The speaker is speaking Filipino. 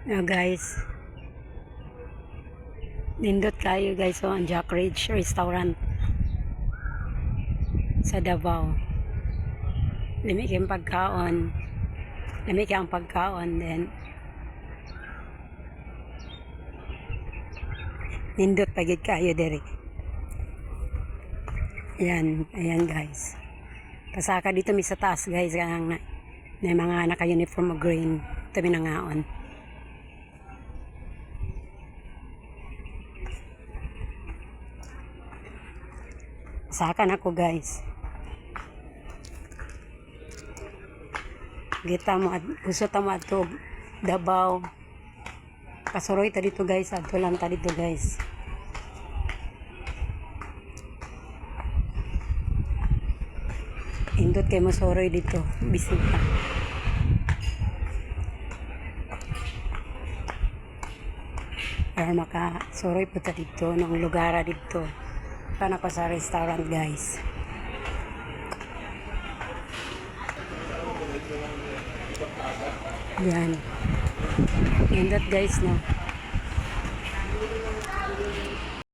Guys, nindot kayo guys ang Jack Ridge Restaurant sa Davao. Lami kayong pagkaon. Lami kayong pagkaon then nindot pagid kayo diri. Ayan guys. Pasaka dito mi sa taas guys kanang na mga naka-uniform mo green. Ito minangaon. Sakan ako guys. Kita mo at gusto ta mo ato Davao. Kasuroy ta dito guys, adto lang ta dito guys. Indot kay mo soroy dito, bisita. Para makasuroy po ta dito ng lugar dito. Kana ko sa restaurant guys. Yan. Indot guys no.